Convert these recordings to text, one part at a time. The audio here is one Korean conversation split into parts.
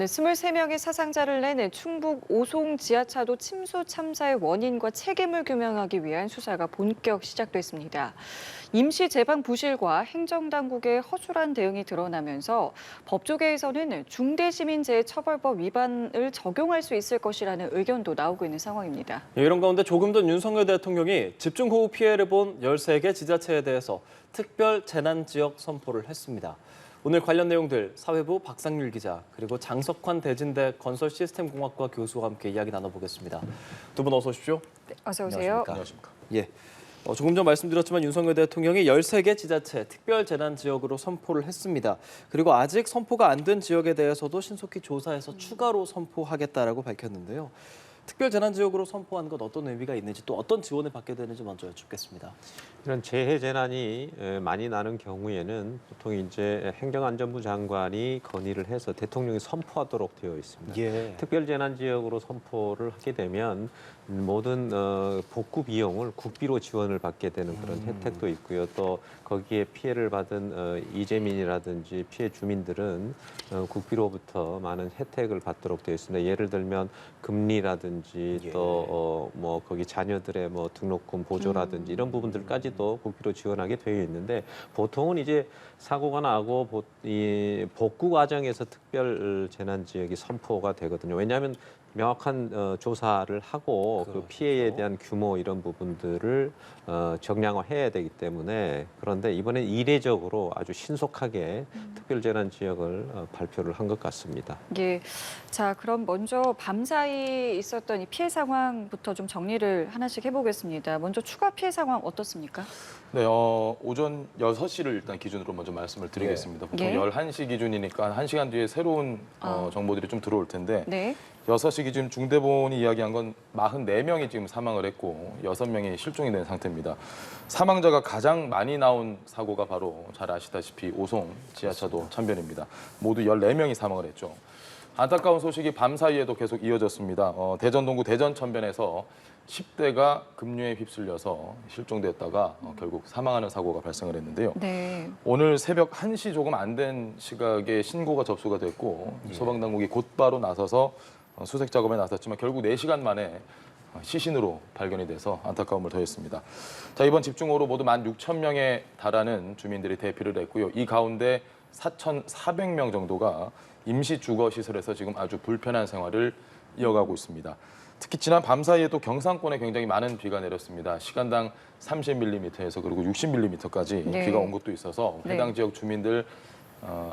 네, 23명의 사상자를 낸 충북 오송 지하차도 침수 참사의 원인과 책임을 규명하기 위한 수사가 본격 시작됐습니다. 임시 재방 부실과 행정당국의 허술한 대응이 드러나면서 법조계에서는 중대시민재해처벌법 위반을 적용할 수 있을 것이라는 의견도 나오고 있는 상황입니다. 이런 가운데 조금 전 윤석열 대통령이 집중호우 피해를 본 13개 지자체에 대해서 특별 재난지역 선포를 했습니다. 오늘 관련 내용들 사회부 박상률 기자 그리고 장석환 대진대 건설시스템공학과 교수와 함께 이야기 나눠보겠습니다. 두 분 어서 오십시오. 네, 어서 오세요. 안녕하십니까. 예. 조금 전 말씀드렸지만 윤석열 대통령이 13개 지자체 특별 재난 지역으로 선포를 했습니다. 그리고 아직 선포가 안 된 지역에 대해서도 신속히 조사해서 추가로 선포하겠다라고 밝혔는데요. 특별 재난 지역으로 선포한 것 어떤 의미가 있는지 또 어떤 지원을 받게 되는지 먼저 여쭙겠습니다. 이런 재해 재난이 많이 나는 경우에는 보통 이제 행정안전부 장관이 건의를 해서 대통령이 선포하도록 되어 있습니다. 예. 특별 재난 지역으로 선포를 하게 되면 모든 복구 비용을 국비로 지원을 받게 되는 그런 혜택도 있고요. 또 거기에 피해를 받은 이재민이라든지 피해 주민들은 국비로부터 많은 혜택을 받도록 되어 있습니다. 예를 들면 금리라든지 예. 또 뭐 거기 자녀들의 뭐 등록금 보조라든지 이런 부분들까지도 국비로 지원하게 되어 있는데 보통은 이제 사고가 나고 이 복구 과정에서 특별 재난 지역이 선포가 되거든요. 왜냐하면 명확한 조사를 하고 그 피해에 대한 규모 이런 부분들을 정량화해야 되기 때문에 그런데 이번에 이례적으로 아주 신속하게 특별재난 지역을 발표를 한 것 같습니다. 예. 자, 그럼 먼저 밤사이 있었던 이 피해 상황부터 좀 정리를 하나씩 해보겠습니다. 먼저 추가 피해 상황 어떻습니까? 네, 오전 6시를 일단 기준으로 먼저 말씀을 드리겠습니다. 보통 예. 11시 기준이니까 1시간 뒤에 새로운 정보들이 좀 들어올 텐데 네. 6시 기준 중대본이 이야기한 건 44명이 지금 사망을 했고 6명이 실종이 된 상태입니다. 사망자가 가장 많이 나온 사고가 바로 잘 아시다시피 오송 지하차도 참변입니다. 모두 14명이 사망을 했죠. 안타까운 소식이 밤 사이에도 계속 이어졌습니다. 대전 동구 대전 천변에서 10대가 급류에 휩쓸려서 실종됐다가 결국 사망하는 사고가 발생을 했는데요. 네. 오늘 새벽 1시 조금 안 된 시각에 신고가 접수가 됐고 소방당국이 곧바로 나서서 수색 작업에 나섰지만 결국 4시간 만에 시신으로 발견이 돼서 안타까움을 더했습니다. 자, 이번 집중호우로 모두 16,000명에 달하는 주민들이 대피를 했고요. 이 가운데 4,400명 정도가 임시 주거시설에서 지금 아주 불편한 생활을 이어가고 있습니다. 특히 지난 밤 사이에도 경상권에 굉장히 많은 비가 내렸습니다. 시간당 30mm에서 그리고 60mm까지 네. 비가 온 곳도 있어서 해당 지역 주민들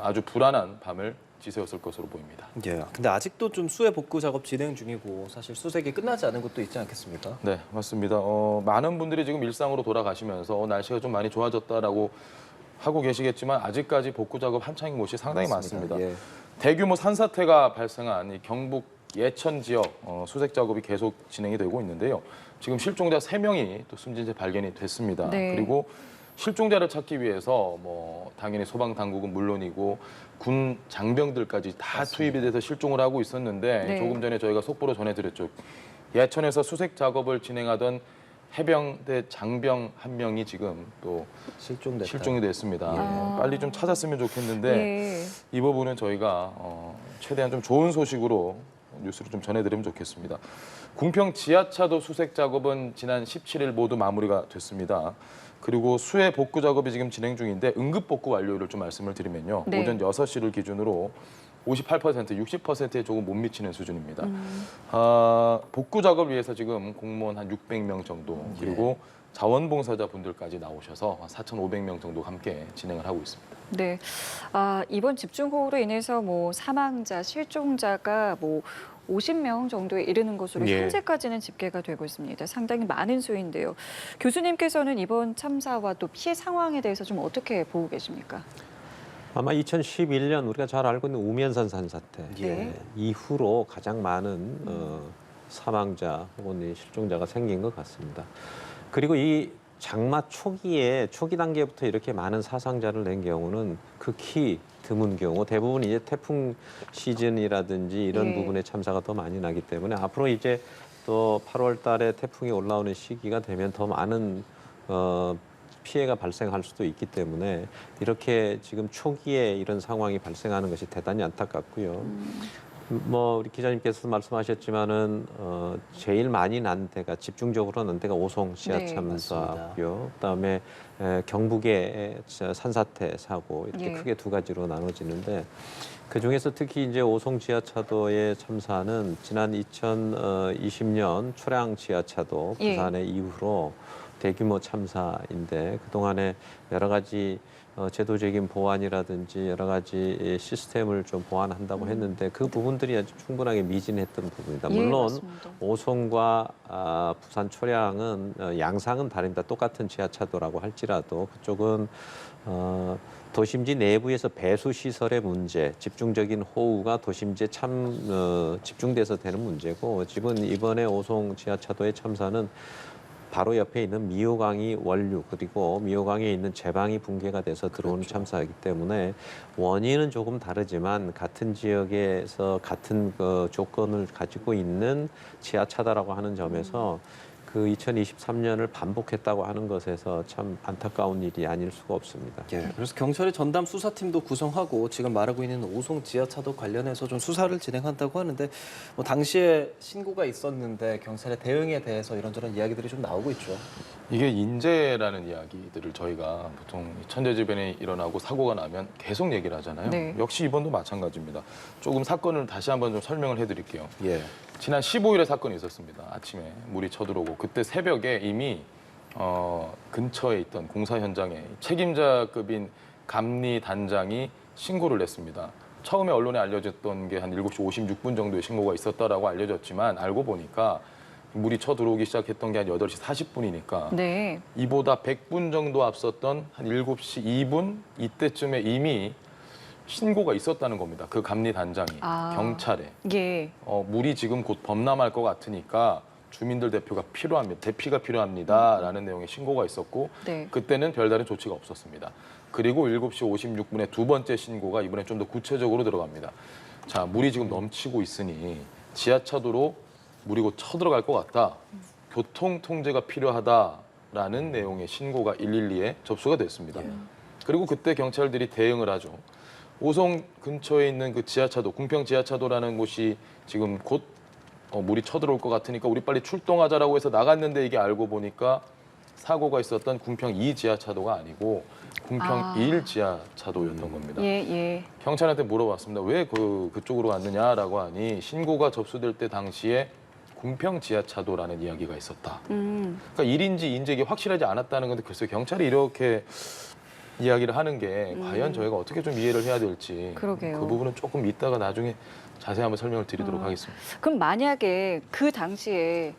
아주 불안한 밤을 지새웠을 것으로 보입니다. 예. 근데 아직도 좀 수해 복구 작업 진행 중이고 사실 수색이 끝나지 않은 곳도 있지 않겠습니까? 네, 맞습니다. 많은 분들이 지금 일상으로 돌아가시면서 날씨가 좀 많이 좋아졌다라고 하고 계시겠지만 아직까지 복구 작업 한창인 곳이 상당히 많습니다. 예. 대규모 산사태가 발생한 이 경북 예천 지역 수색 작업이 계속 진행이 되고 있는데요. 지금 실종자 3명이 또 숨진 채 발견이 됐습니다. 네. 그리고 실종자를 찾기 위해서 뭐 당연히 소방 당국은 물론이고 군 장병들까지 다 투입이 돼서 실종을 하고 있었는데 네. 조금 전에 저희가 속보로 전해드렸죠. 예천에서 수색 작업을 진행하던 해병대 장병 한 명이 지금 또 실종이 됐습니다. 예. 빨리 좀 찾았으면 좋겠는데 예. 이 부분은 저희가 최대한 좀 좋은 소식으로 뉴스를 좀 전해드리면 좋겠습니다. 궁평 지하차도 수색 작업은 지난 17일 모두 마무리가 됐습니다. 그리고 수해 복구 작업이 지금 진행 중인데 응급 복구 완료를 좀 말씀을 드리면요. 네. 오전 6시를 기준으로 58%, 60%에 조금 못 미치는 수준입니다. 복구 작업을 위해서 지금 공무원 한 600명 정도 그리고 자원봉사자 분들까지 나오셔서 4,500명 정도 함께 진행을 하고 있습니다. 네. 이번 집중호우로 인해서 뭐 사망자, 실종자가 뭐 50명 정도에 이르는 것으로 예. 현재까지는 집계가 되고 있습니다. 상당히 많은 수인데요. 교수님께서는 이번 참사와 또 피해 상황에 대해서 좀 어떻게 보고 계십니까? 아마 2011년 우리가 잘 알고 있는 우면산 산사태 예. 이후로 가장 많은 사망자 혹은 실종자가 생긴 것 같습니다. 그리고 이 장마 초기 단계부터 이렇게 많은 사상자를 낸 경우는 극히 드문 경우 대부분 이제 태풍 시즌이라든지 이런 예. 부분에 참사가 더 많이 나기 때문에 앞으로 이제 또 8월 달에 태풍이 올라오는 시기가 되면 더 많은 피해가 발생할 수도 있기 때문에 이렇게 지금 초기에 이런 상황이 발생하는 것이 대단히 안타깝고요. 뭐 우리 기자님께서 말씀하셨지만은 제일 많이 난 데가 집중적으로 난 데가 오송 지하 네, 참사고요. 그다음에 경북의 산사태 사고 이렇게 예. 크게 두 가지로 나눠지는데 그 중에서 특히 이제 오송 지하차도의 참사는 지난 2020년 초량 지하차도 예. 부산의 이후로 대규모 참사인데 그동안에 여러 가지 제도적인 보완이라든지 여러 가지 시스템을 좀 보완한다고 했는데 그 부분들이 아주 충분하게 미진했던 부분이다. 예, 물론 맞습니다. 오송과 부산 초량은 양상은 다릅니다. 똑같은 지하차도라고 할지라도 그쪽은 도심지 내부에서 배수 시설의 문제, 집중적인 호우가 도심지에 집중돼서 되는 문제고 지금 이번에 오송 지하차도의 참사는 바로 옆에 있는 미호강이 원류 그리고 미호강에 있는 제방이 붕괴가 돼서 들어오는 참사이기 때문에 원인은 조금 다르지만 같은 지역에서 같은 그 조건을 가지고 있는 지하차도라고 하는 점에서 그 2023년을 반복했다고 하는 것에서 참 안타까운 일이 아닐 수가 없습니다. 예, 그래서 경찰이 전담 수사팀도 구성하고 지금 말하고 있는 오송 지하차도 관련해서 좀 수사를 진행한다고 하는데 뭐 당시에 신고가 있었는데 경찰의 대응에 대해서 이런저런 이야기들이 좀 나오고 있죠. 이게 인재라는 이야기들을 저희가 보통 천재지변이 일어나고 사고가 나면 계속 얘기를 하잖아요. 네. 역시 이번도 마찬가지입니다. 조금 사건을 다시 한번 좀 설명을 해드릴게요. 예. 지난 15일에 사건이 있었습니다. 아침에 물이 쳐들어오고 그때 새벽에 이미 근처에 있던 공사 현장에 책임자급인 감리 단장이 신고를 냈습니다. 처음에 언론에 알려졌던 게 한 7시 56분 정도의 신고가 있었다라고 알려졌지만 알고 보니까 물이 쳐들어오기 시작했던 게 한 8시 40분이니까 네. 이보다 100분 정도 앞섰던 한 7시 2분 이때쯤에 이미 신고가 있었다는 겁니다. 그 감리 단장이 아. 경찰에 예. 물이 지금 곧 범람할 것 같으니까 주민들 대피가 필요합니다라는 내용의 신고가 있었고 네. 그때는 별다른 조치가 없었습니다. 그리고 7시 56분에 두 번째 신고가 이번에 좀 더 구체적으로 들어갑니다. 자, 물이 지금 넘치고 있으니 지하차도로 물이 곧 쳐들어갈 것 같다. 교통 통제가 필요하다라는 내용의 신고가 112에 접수가 됐습니다. 그리고 그때 경찰들이 대응을 하죠. 오송 근처에 있는 그 지하차도, 궁평 지하차도라는 곳이 지금 곧 물이 쳐들어올 것 같으니까 우리 빨리 출동하자라고 해서 나갔는데 이게 알고 보니까 사고가 있었던 궁평 2 지하차도가 아니고 궁평 1 지하차도였던 겁니다. 예, 예. 경찰한테 물어봤습니다. 왜 그쪽으로 왔느냐라고 하니 신고가 접수될 때 당시에 궁평 지하차도라는 이야기가 있었다. 그러니까 일인지 인지가 확실하지 않았다는 건데 글쎄요. 경찰이 이렇게 이야기를 하는 게 과연 저희가 어떻게 좀 이해를 해야 될지 그러게요. 그 부분은 조금 이따가 나중에 자세히 한번 설명을 드리도록 하겠습니다. 그럼 만약에 그 당시에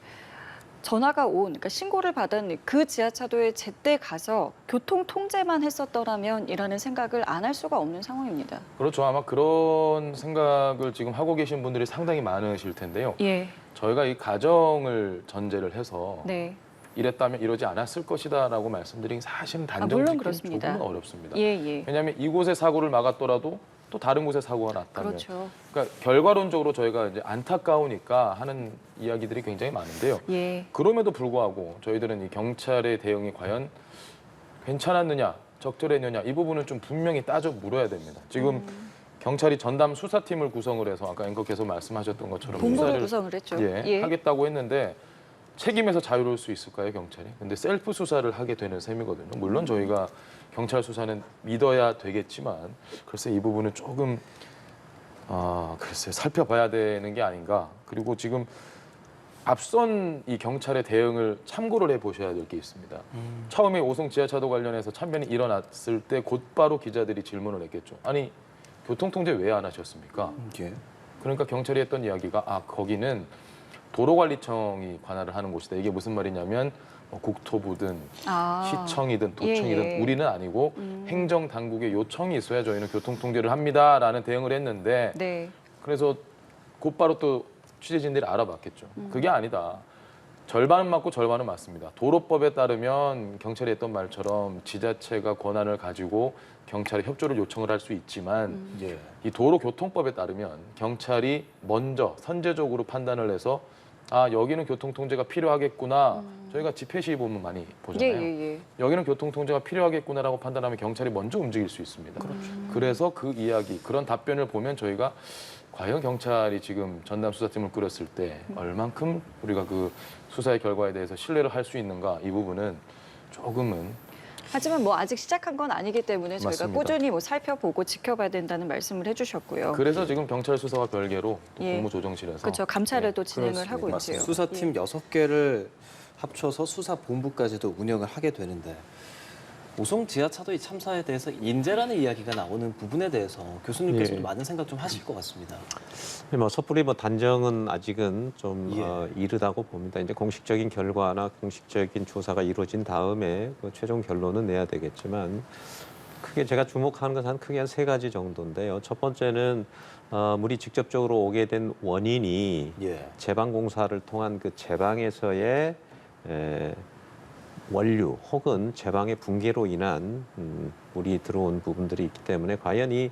전화가 온, 그러니까 신고를 받은 그 지하차도에 제때 가서 교통 통제만 했었더라면이라는 생각을 안 할 수가 없는 상황입니다. 그렇죠. 아마 그런 생각을 지금 하고 계신 분들이 상당히 많으실 텐데요. 예. 저희가 이 가정을 전제를 해서 네. 이랬다면 이러지 않았을 것이다라고 말씀드리긴 사실은 물론 단정짓기는 그렇습니다. 조금은 어렵습니다. 예, 예. 왜냐하면 이곳에 사고를 막았더라도 또 다른 곳에 사고가 났다면 그렇죠. 그러니까 결과론적으로 저희가 이제 안타까우니까 하는 이야기들이 굉장히 많은데요. 예. 그럼에도 불구하고 저희들은 이 경찰의 대응이 과연 괜찮았느냐, 적절했느냐 이 부분은 좀 분명히 따져 물어야 됩니다. 지금 경찰이 전담 수사팀을 구성을 해서 아까 앵커께서 말씀하셨던 것처럼 본부를 수사를 구성을 했죠. 예, 하겠다고 했는데 책임에서 자유로울 수 있을까요, 경찰이? 근데 셀프 수사를 하게 되는 셈이거든요. 물론 저희가 경찰 수사는 믿어야 되겠지만 글쎄 이 부분은 조금 글쎄 살펴봐야 되는 게 아닌가. 그리고 지금 앞선 이 경찰의 대응을 참고를 해보셔야 될 게 있습니다. 처음에 오송 지하차도 관련해서 참변이 일어났을 때 곧바로 기자들이 질문을 했겠죠. 아니 교통통제 왜 안 하셨습니까? 예. 그러니까 경찰이 했던 이야기가 거기는 도로관리청이 관할을 하는 곳이다. 이게 무슨 말이냐면 국토부든 시청이든 도청이든 예, 예. 우리는 아니고 행정당국의 요청이 있어야 저희는 교통통제를 합니다라는 대응을 했는데 네. 그래서 곧바로 또 취재진들이 알아봤겠죠. 그게 아니다. 절반은 맞고 절반은 맞습니다. 도로법에 따르면 경찰이 했던 말처럼 지자체가 권한을 가지고 경찰에 협조를 요청을 할 수 있지만 예. 이 도로교통법에 따르면 경찰이 먼저 선제적으로 판단을 해서 여기는 교통통제가 필요하겠구나. 저희가 집회시 보면 많이 예, 보잖아요. 예, 예. 여기는 교통통제가 필요하겠구나라고 판단하면 경찰이 먼저 움직일 수 있습니다. 그래서 그 이야기, 그런 답변을 보면 저희가 과연 경찰이 지금 전담 수사팀을 꾸렸을 때 얼만큼 우리가 그 수사의 결과에 대해서 신뢰를 할 수 있는가 이 부분은 조금은 하지만 뭐 아직 시작한 건 아니기 때문에 저희가 맞습니다. 꾸준히 뭐 살펴보고 지켜봐야 된다는 말씀을 해주셨고요. 그래서 지금 경찰 수사와 별개로 또 예. 국무조정실에서 그렇죠. 감찰을 또 진행을 그렇습니다. 하고 있죠. 맞습니다. 수사팀 6개를 합쳐서 수사본부까지도 운영을 하게 되는데 오송 지하차도 이 참사에 대해서 인재라는 이야기가 나오는 부분에 대해서 교수님께서도 예. 많은 생각 좀 하실 것 같습니다. 뭐 섣불리 뭐 단정은 아직은 좀 예. 이르다고 봅니다. 이제 공식적인 결과나 공식적인 조사가 이루어진 다음에 그 최종 결론은 내야 되겠지만 크게 제가 주목하는 것은 크게 한 3가지 정도인데요. 첫 번째는 물이 직접적으로 오게 된 원인이 예. 제방 공사를 통한 그 제방에서의 원류 혹은 제방의 붕괴로 인한 물이 들어온 부분들이 있기 때문에 과연 이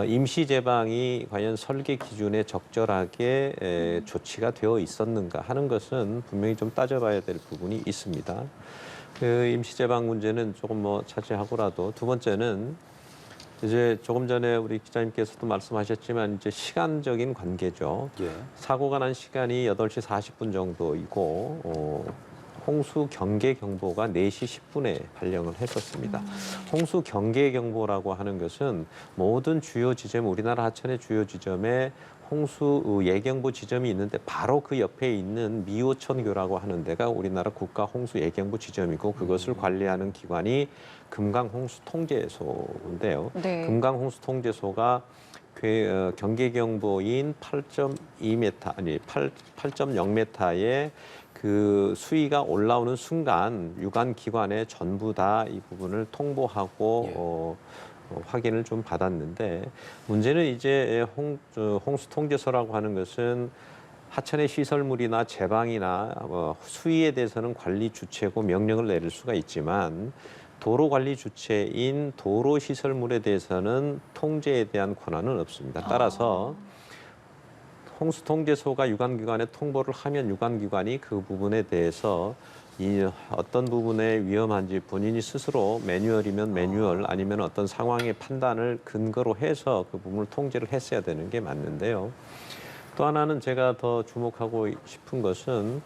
임시 제방이 과연 설계 기준에 적절하게 조치가 되어 있었는가 하는 것은 분명히 좀 따져봐야 될 부분이 있습니다. 그 임시 제방 문제는 조금 뭐 차치하고라도 두 번째는 이제 조금 전에 우리 기자님께서도 말씀하셨지만 이제 시간적인 관계죠. 예. 사고가 난 시간이 8시 40분 정도이고 홍수 경계 경보가 4시 10분에 발령을 했었습니다. 홍수 경계 경보라고 하는 것은 모든 주요 지점, 우리나라 하천의 주요 지점에 홍수 예경보 지점이 있는데 바로 그 옆에 있는 미호천교라고 하는 데가 우리나라 국가 홍수 예경보 지점이고 그것을 관리하는 기관이 금강홍수통제소인데요. 네. 금강홍수통제소가 경계경보인 8.2m 아니 8.0m의 그 수위가 올라오는 순간 유관 기관에 전부 다 이 부분을 통보하고 확인을 좀 받았는데 문제는 이제 홍수통제소라고 하는 것은 하천의 시설물이나 제방이나 수위에 대해서는 관리 주체고 명령을 내릴 수가 있지만 도로 관리 주체인 도로 시설물에 대해서는 통제에 대한 권한은 없습니다. 따라서 홍수통제소가 유관기관에 통보를 하면 유관기관이 그 부분에 대해서 이 어떤 부분에 위험한지 본인이 스스로 매뉴얼이면 매뉴얼 아니면 어떤 상황의 판단을 근거로 해서 그 부분을 통제를 했어야 되는 게 맞는데요. 또 하나는 제가 더 주목하고 싶은 것은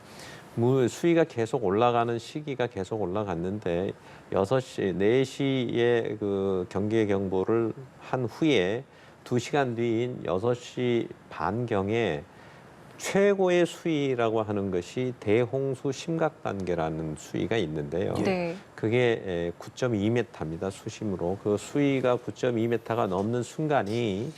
물 수위가 계속 올라가는 시기가 계속 올라갔는데 4시에 그 경계 경보를 한 후에 2시간 뒤인 6시 반경에 최고의 수위라고 하는 것이 대홍수 심각 단계라는 수위가 있는데요. 네. 그게 9.2m입니다. 수심으로. 그 수위가 9.2m가 넘는 순간이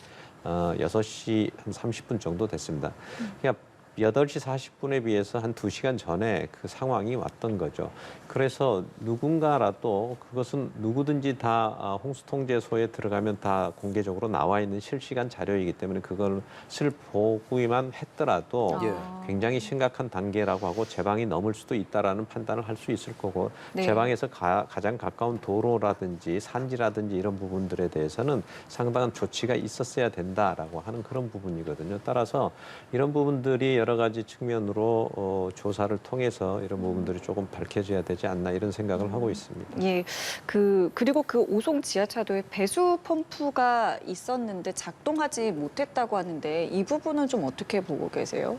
6시 한 30분 정도 됐습니다. 그러니까 8시 40분에 비해서 한 2시간 전에 그 상황이 왔던 거죠. 그래서 누군가라도 그것은 누구든지 다 홍수통제소에 들어가면 다 공개적으로 나와 있는 실시간 자료이기 때문에 그것을 보고만 했더라도 예. 굉장히 심각한 단계라고 하고 제방이 넘을 수도 있다라는 판단을 할 수 있을 거고 네. 제방에서 가장 가까운 도로라든지 산지라든지 이런 부분들에 대해서는 상당한 조치가 있었어야 된다라고 하는 그런 부분이거든요. 따라서 이런 부분들이 여러 가지 측면으로 조사를 통해서 이런 부분들이 조금 밝혀져야 되지 않나 이런 생각을 하고 있습니다. 예. 그리고 그 오송 지하차도에 배수 펌프가 있었는데 작동하지 못했다고 하는데 이 부분은 좀 어떻게 보고 계세요?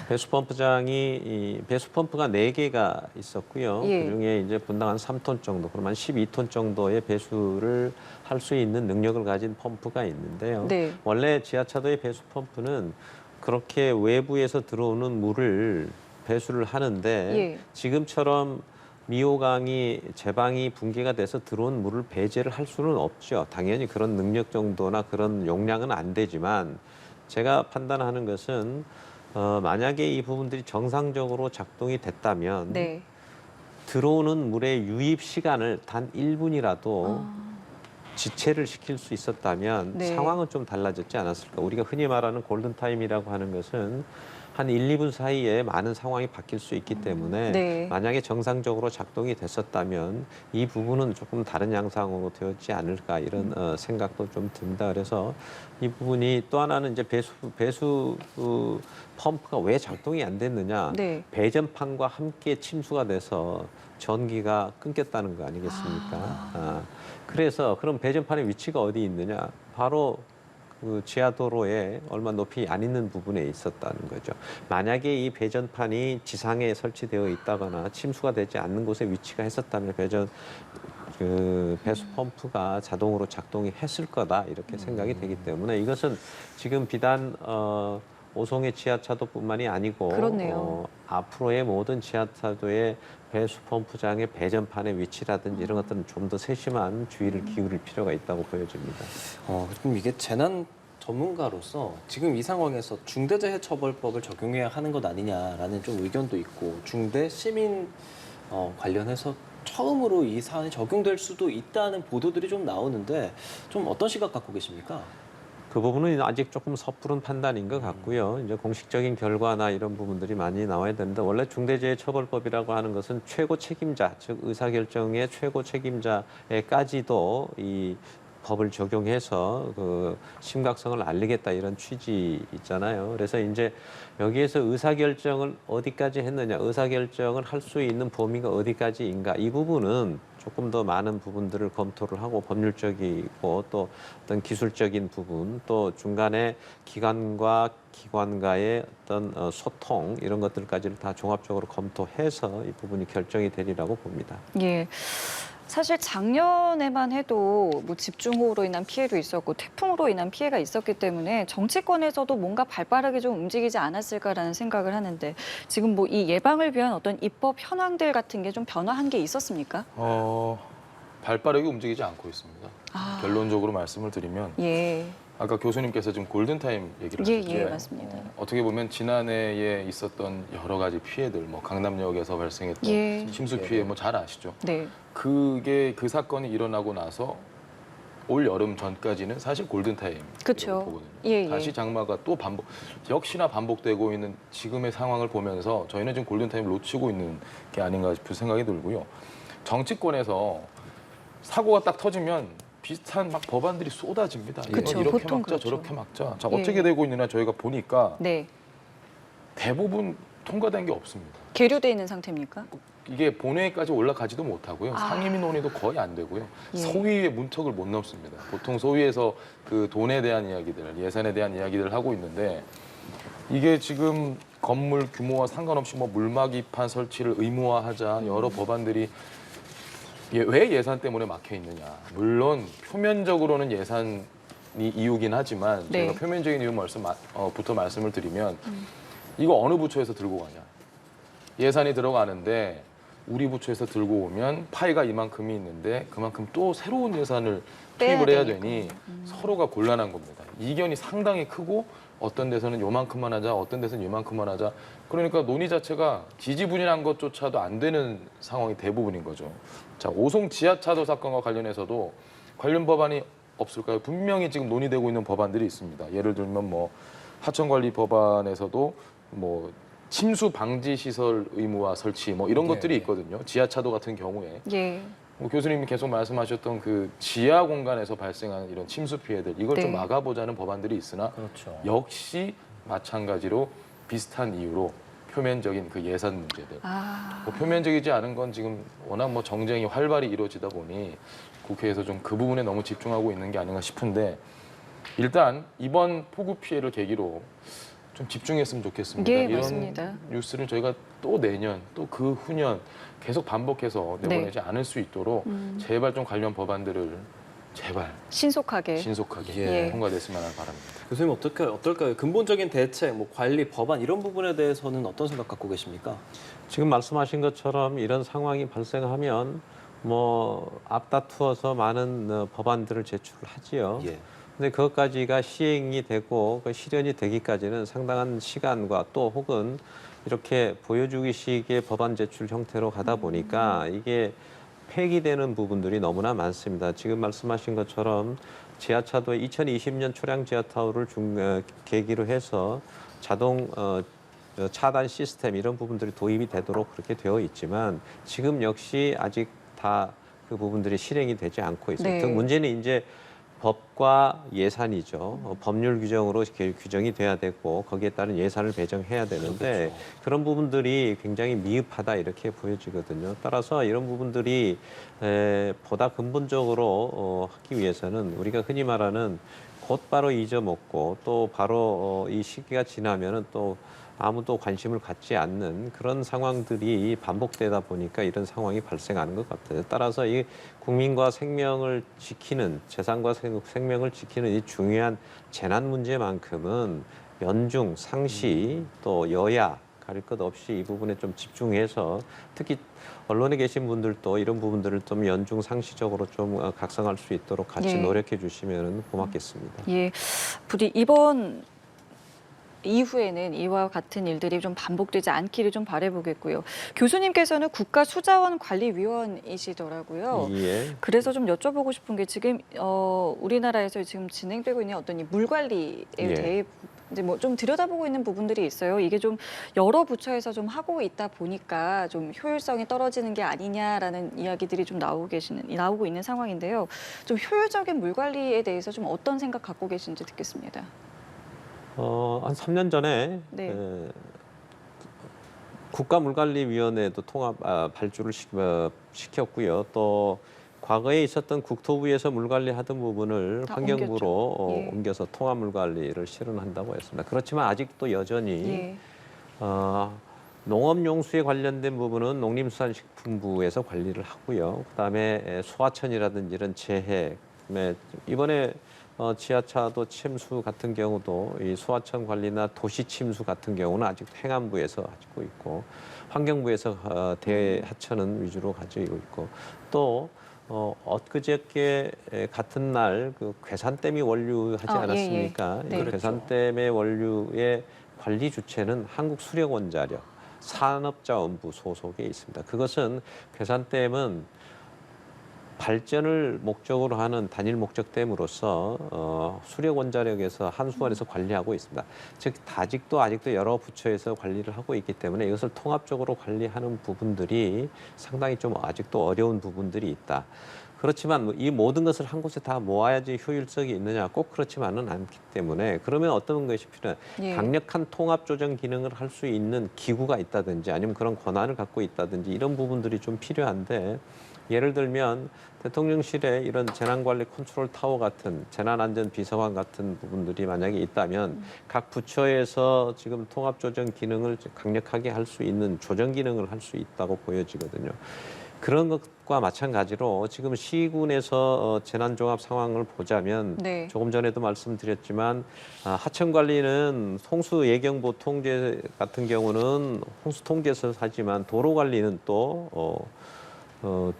배수 펌프가 4개가 있었고요. 예. 그중에 이제 분당 한 3톤 정도, 그럼 한 12톤 정도의 배수를 할 수 있는 능력을 가진 펌프가 있는데요. 네. 원래 지하차도의 배수 펌프는 그렇게 외부에서 들어오는 물을 배수를 하는데 예. 지금처럼 미호강이 제방이 붕괴가 돼서 들어온 물을 배제를 할 수는 없죠. 당연히 그런 능력 정도나 그런 용량은 안 되지만 제가 판단하는 것은 만약에 이 부분들이 정상적으로 작동이 됐다면 네. 들어오는 물의 유입 시간을 단 1분이라도 지체를 시킬 수 있었다면 네. 상황은 좀 달라졌지 않았을까. 우리가 흔히 말하는 골든타임이라고 하는 것은 한 1, 2분 사이에 많은 상황이 바뀔 수 있기 때문에 네. 만약에 정상적으로 작동이 됐었다면 이 부분은 조금 다른 양상으로 되었지 않을까 이런 생각도 좀 듭니다. 그래서 이 부분이 또 하나는 이제 배수 펌프가 왜 작동이 안 됐느냐. 네. 배전판과 함께 침수가 돼서 전기가 끊겼다는 거 아니겠습니까? 그래서 그럼 배전판의 위치가 어디 있느냐? 바로 그 지하도로에 얼마 높이 안 있는 부분에 있었다는 거죠. 만약에 이 배전판이 지상에 설치되어 있다거나 침수가 되지 않는 곳에 위치가 했었다면 그 배수 펌프가 자동으로 작동이 했을 거다 이렇게 생각이 되기 때문에 이것은 지금 비단 오송의 지하차도뿐만이 아니고 그렇네요. 앞으로의 모든 지하차도의 배수 펌프장의 배전판의 위치라든지 이런 것들은 좀 더 세심한 주의를 기울일 필요가 있다고 보여집니다. 그럼 이게 재난 전문가로서 지금 이 상황에서 중대재해처벌법을 적용해야 하는 것 아니냐라는 좀 의견도 있고 중대 시민 관련해서 처음으로 이 사안이 적용될 수도 있다는 보도들이 좀 나오는데 좀 어떤 시각 갖고 계십니까? 그 부분은 아직 조금 섣부른 판단인 것 같고요. 이제 공식적인 결과나 이런 부분들이 많이 나와야 되는데 원래 중대재해처벌법이라고 하는 것은 최고 책임자, 즉 의사결정의 최고 책임자에까지도 이 법을 적용해서 그 심각성을 알리겠다 이런 취지 있잖아요. 그래서 이제 여기에서 의사결정을 어디까지 했느냐, 의사결정을 할 수 있는 범위가 어디까지인가 이 부분은 조금 더 많은 부분들을 검토를 하고 법률적이고 또 어떤 기술적인 부분 또 중간에 기관과 기관과의 어떤 소통 이런 것들까지를 다 종합적으로 검토해서 이 부분이 결정이 되리라고 봅니다. 예. 사실 작년에만 해도 뭐 집중호우로 인한 피해도 있었고 태풍으로 인한 피해가 있었기 때문에 정치권에서도 뭔가 발빠르게 좀 움직이지 않았을까라는 생각을 하는데 지금 뭐 이 예방을 위한 어떤 입법 현황들 같은 게 좀 변화한 게 있었습니까? 발빠르게 움직이지 않고 있습니다. 아. 결론적으로 말씀을 드리면 예. 아까 교수님께서 지금 골든타임 얘기를 예, 하셨죠. 예, 맞습니다. 어떻게 보면 지난해에 있었던 여러 가지 피해들, 뭐 강남역에서 발생했던 예. 침수 피해 뭐 잘 아시죠? 네. 그게 그 사건이 일어나고 나서 올 여름 전까지는 사실 골든타임이라고 그쵸. 보거든요. 예, 예. 다시 장마가 또 역시나 반복되고 있는 지금의 상황을 보면서 저희는 지금 골든타임을 놓치고 있는 게 아닌가 싶은 생각이 들고요. 정치권에서 사고가 딱 터지면 비슷한 막 법안들이 쏟아집니다. 이건 그쵸, 이렇게 보통 막자 그렇죠. 저렇게 막자. 자, 예. 어떻게 되고 있느냐 저희가 보니까 네. 대부분 통과된 게 없습니다. 계류돼 있는 상태입니까? 이게 본회의까지 올라가지도 못하고요. 아. 상임위 논의도 거의 안 되고요. 예. 소위의 문턱을 못 넘습니다. 보통 소위에서 그 돈에 대한 이야기들, 예산에 대한 이야기들을 하고 있는데 이게 지금 건물 규모와 상관없이 뭐 물막이판 설치를 의무화하자 여러 법안들이 왜 예산 때문에 막혀 있느냐. 물론 표면적으로는 예산이 이유긴 하지만 네. 제가 표면적인 이유 부터 말씀을 드리면 이거 어느 부처에서 들고 가냐. 예산이 들어가는데 우리 부처에서 들고 오면 파이가 이만큼이 있는데 그만큼 또 새로운 예산을 빼야 투입을 해야 되니까. 되니 서로가 곤란한 겁니다. 이견이 상당히 크고 어떤 데서는 요만큼만 하자, 어떤 데서는 요만큼만 하자. 그러니까 논의 자체가 지지분열한 것조차도 안 되는 상황이 대부분인 거죠. 자, 오송 지하차도 사건과 관련해서도 관련 법안이 없을까요? 분명히 지금 논의되고 있는 법안들이 있습니다. 예를 들면 뭐 하천관리 법안에서도 뭐 침수 방지 시설 의무화 설치 뭐 이런 것들이 있거든요. 지하차도 같은 경우에 예. 뭐 교수님이 계속 말씀하셨던 그 지하 공간에서 발생하는 이런 침수 피해들 이걸 좀 네. 막아보자는 법안들이 있으나 그렇죠. 역시 마찬가지로 비슷한 이유로 표면적인 그 예산 문제들. 아. 뭐 표면적이지 않은 건 지금 워낙 뭐 정쟁이 활발히 이루어지다 보니 국회에서 좀 그 부분에 너무 집중하고 있는 게 아닌가 싶은데 일단 이번 폭우 피해를 계기로 좀 집중했으면 좋겠습니다. 예, 이런 맞습니다. 뉴스를 저희가 또 내년 또 그 후년 계속 반복해서 내보내지 않을 수 있도록 제발 좀 관련 법안들을 제발 신속하게. 신속하게 예. 통과됐으면 바랍니다. 교수님 어떨까요? 근본적인 대책, 뭐 관리, 법안 이런 부분에 대해서는 어떤 생각 갖고 계십니까? 지금 말씀하신 것처럼 이런 상황이 발생하면 뭐 앞다투어서 많은 법안들을 제출하지요. 예. 근데 그것까지가 시행이 되고 그 실현이 되기까지는 상당한 시간과 또 혹은 이렇게 보여주기식의 법안 제출 형태로 가다 보니까 이게 폐기되는 부분들이 너무나 많습니다. 지금 말씀하신 것처럼 지하차도의 2020년 초량 지하타워를 계기로 해서 자동 차단 시스템 이런 부분들이 도입이 되도록 그렇게 되어 있지만 지금 역시 아직 다 그 부분들이 실행이 되지 않고 있어요. 네. 그 문제는 이제 법과 예산이죠. 법률 규정으로 규정이 돼야 되고 거기에 따른 예산을 배정해야 되는데 그런 부분들이 굉장히 미흡하다 이렇게 보여지거든요. 따라서 이런 부분들이 보다 근본적으로 하기 위해서는 우리가 흔히 말하는 곧바로 잊어먹고 또 바로 이 시기가 지나면은 또 아무도 관심을 갖지 않는 그런 상황들이 반복되다 보니까 이런 상황이 발생하는 것 같아요. 따라서 이 국민과 생명을 지키는 재산과 생명을 지키는 이 중요한 재난 문제만큼은 연중 상시 또 여야 가릴 것 없이 이 부분에 좀 집중해서 특히 언론에 계신 분들도 이런 부분들을 좀 연중 상시적으로 좀 각성할 수 있도록 같이 예. 노력해 주시면 고맙겠습니다. 예, 부디 이번 이후에는 이와 같은 일들이 좀 반복되지 않기를 좀 바라보겠고요. 교수님께서는 국가수자원관리위원이시더라고요. 예. 그래서 좀 여쭤보고 싶은 게 지금 우리나라에서 지금 진행되고 있는 어떤 이 물 관리에 예. 대해 이제 뭐 좀 들여다보고 있는 부분들이 있어요. 이게 좀 여러 부처에서 좀 하고 있다 보니까 좀 효율성이 떨어지는 게 아니냐라는 이야기들이 좀 나오고 있는 상황인데요. 좀 효율적인 물 관리에 대해서 좀 어떤 생각 갖고 계신지 듣겠습니다. 한 3년 전에 네. 국가물관리위원회도 발주를 시켰고요. 또 과거에 있었던 국토부에서 물관리 하던 부분을 다 환경부로 옮겼죠. 예. 옮겨서 통합물관리를 실현한다고 했습니다. 그렇지만 아직도 여전히 예. 농업용수에 관련된 부분은 농림수산식품부에서 관리를 하고요. 그다음에 소하천이라든지 이런 재해, 그다음에 이번에 지하차도 침수 같은 경우도 이 소하천 관리나 도시 침수 같은 경우는 아직 행안부에서 가지고 있고 환경부에서 대하천은 위주로 가지고 있고 또 엊그저께 같은 날 그 괴산댐이 원류하지 않았습니까? 예, 예. 네. 이 괴산댐의 원류의 관리 주체는 한국수력원자력 산업자원부 소속에 있습니다. 그것은 괴산댐은 발전을 목적으로 하는 단일 목적댐으로서 수력원자력에서 한수원에서 관리하고 있습니다. 즉 아직도 여러 부처에서 관리를 하고 있기 때문에 이것을 통합적으로 관리하는 부분들이 상당히 좀 아직도 어려운 부분들이 있다. 그렇지만 이 모든 것을 한 곳에 다 모아야지 효율성이 있느냐 꼭 그렇지만은 않기 때문에 그러면 어떤 것이 필요해? 예. 강력한 통합 조정 기능을 할 수 있는 기구가 있다든지 아니면 그런 권한을 갖고 있다든지 이런 부분들이 좀 필요한데 예를 들면 대통령실에 이런 재난관리 컨트롤 타워 같은 재난안전 비서관 같은 부분들이 만약에 있다면 각 부처에서 지금 통합 조정 기능을 강력하게 할 수 있는 조정 기능을 할 수 있다고 보여지거든요. 그런 것과 마찬가지로 지금 시군에서 재난종합 상황을 보자면 네. 조금 전에도 말씀드렸지만 하천 관리는 홍수 예경보 통제 같은 경우는 홍수 통제에서 하지만 도로 관리는 또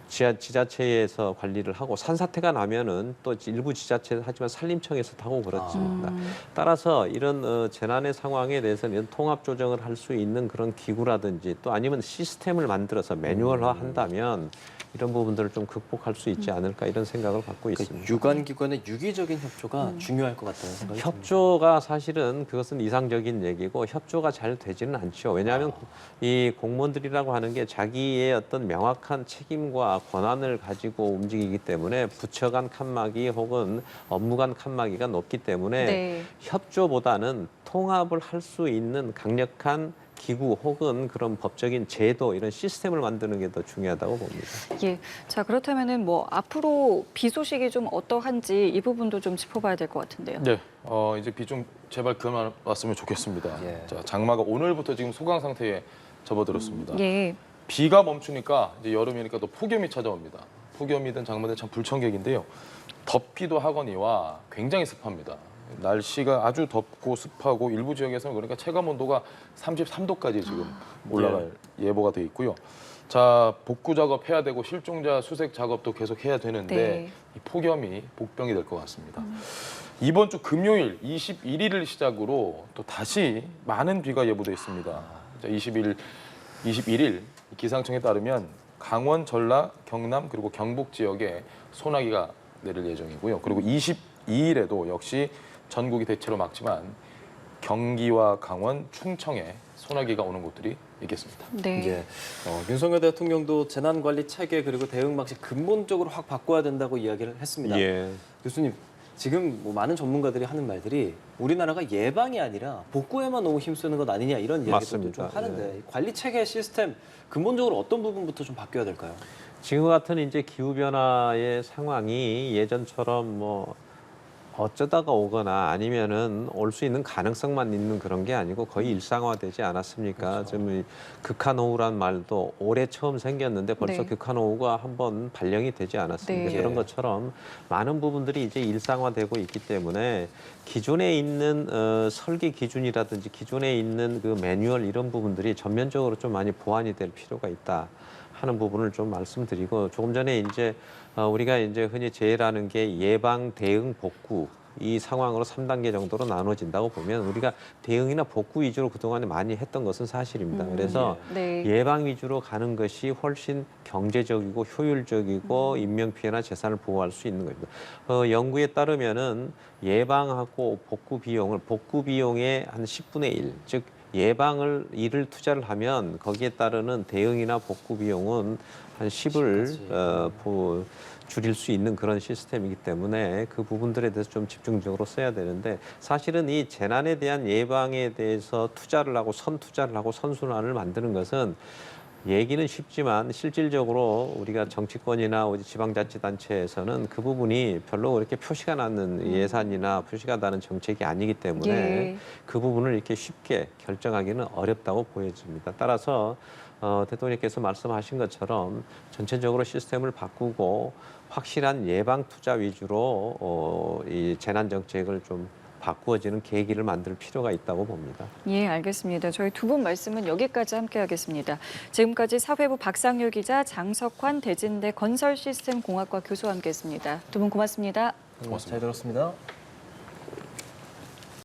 지자체에서 관리를 하고 산사태가 나면은 또 일부 지자체에서 하지만 산림청에서 하고 그렇습니다. 따라서 이런 재난의 상황에 대해서는 통합 조정을 할 수 있는 그런 기구라든지 또 아니면 시스템을 만들어서 매뉴얼화 한다면 이런 부분들을 좀 극복할 수 있지 않을까 이런 생각을 갖고 있습니다. 유관기관의 유기적인 협조가 중요할 것 같다는 생각이 듭니다. 협조가 사실은 그것은 이상적인 얘기고 협조가 잘 되지는 않죠. 왜냐하면 이 공무원들이라고 하는 게 자기의 어떤 명확한 책임과 권한을 가지고 움직이기 때문에 부처 간 칸막이 혹은 업무 간 칸막이가 높기 때문에 네. 협조보다는 통합을 할 수 있는 강력한 기구 혹은 그런 법적인 제도 이런 시스템을 만드는 게 더 중요하다고 봅니다. 예. 자, 그렇다면은 뭐 앞으로 비 소식이 좀 어떠한지 이 부분도 좀 짚어봐야 될 것 같은데요. 네, 이제 비 좀 제발 그만 왔으면 좋겠습니다. 예. 자, 장마가 오늘부터 지금 소강 상태에 접어들었습니다. 예. 비가 멈추니까 이제 여름이니까 또 폭염이 찾아옵니다. 폭염이든 장마든 참 불청객인데요. 덥기도 하거니와 굉장히 습합니다. 날씨가 아주 덥고 습하고 일부 지역에서는 그러니까 체감 온도가 33도까지 지금 올라갈 예보가 돼 있고요. 자, 복구 작업 해야 되고 실종자 수색 작업도 계속 해야 되는데 네. 이 폭염이 복병이 될 것 같습니다. 이번 주 금요일 21일을 시작으로 또 다시 많은 비가 예보돼 있습니다. 자, 21일 기상청에 따르면 강원, 전라, 경남 그리고 경북 지역에 소나기가 내릴 예정이고요. 그리고 22일에도 역시 전국이 대체로 막지만 경기와 강원, 충청에 소나기가 오는 곳들이 있겠습니다. 네. 이제 윤석열 대통령도 재난관리 체계 그리고 대응 방식 근본적으로 확 바꿔야 된다고 이야기를 했습니다. 예. 교수님, 지금 뭐 많은 전문가들이 하는 말들이 우리나라가 예방이 아니라 복구에만 너무 힘쓰는 것 아니냐 이런 이야기도 좀 맞습니다. 하는데 관리 체계 시스템 근본적으로 어떤 부분부터 좀 바뀌어야 될까요? 지금 같은 이제 기후 변화의 상황이 예전처럼 뭐 어쩌다가 오거나 아니면은 올 수 있는 가능성만 있는 그런 게 아니고 거의 일상화되지 않았습니까? 그렇죠. 좀 극한호우란 말도 올해 처음 생겼는데 벌써 네. 극한호우가 한번 발령이 되지 않았습니까? 네. 그런 것처럼 많은 부분들이 이제 일상화되고 있기 때문에 기존에 있는 설계 기준이라든지 기존에 있는 그 매뉴얼 이런 부분들이 전면적으로 좀 많이 보완이 될 필요가 있다. 하는 부분을 좀 말씀드리고 조금 전에 이제 우리가 이제 흔히 재해라는 게 예방, 대응, 복구 이 상황으로 3단계 정도로 나눠진다고 보면 우리가 대응이나 복구 위주로 그동안에 많이 했던 것은 사실입니다. 그래서 네. 예방 위주로 가는 것이 훨씬 경제적이고 효율적이고 인명 피해나 재산을 보호할 수 있는 겁니다. 연구에 따르면은 예방하고 복구 비용의 한 10분의 1, 즉 예방을 일을 투자를 하면 거기에 따르는 대응이나 복구 비용은 한 10을 줄일 수 있는 그런 시스템이기 때문에 그 부분들에 대해서 좀 집중적으로 써야 되는데 사실은 이 재난에 대한 예방에 대해서 투자를 하고 선순환을 만드는 것은 얘기는 쉽지만 실질적으로 우리가 정치권이나 어디 지방자치단체에서는 그 부분이 별로 그렇게 표시가 나는 예산이나 표시가 나는 정책이 아니기 때문에 예. 그 부분을 이렇게 쉽게 결정하기는 어렵다고 보여집니다. 따라서 대통령께서 말씀하신 것처럼 전체적으로 시스템을 바꾸고 확실한 예방 투자 위주로 이 재난 정책을 좀 바꾸어지는 계기를 만들 필요가 있다고 봅니다. 예, 알겠습니다. 저희 두 분 말씀은 여기까지 함께하겠습니다. 지금까지 사회부 박상률 기자, 장석환 대진대 건설시스템공학과 교수와 함께했습니다. 두 분 고맙습니다. 잘 들었습니다.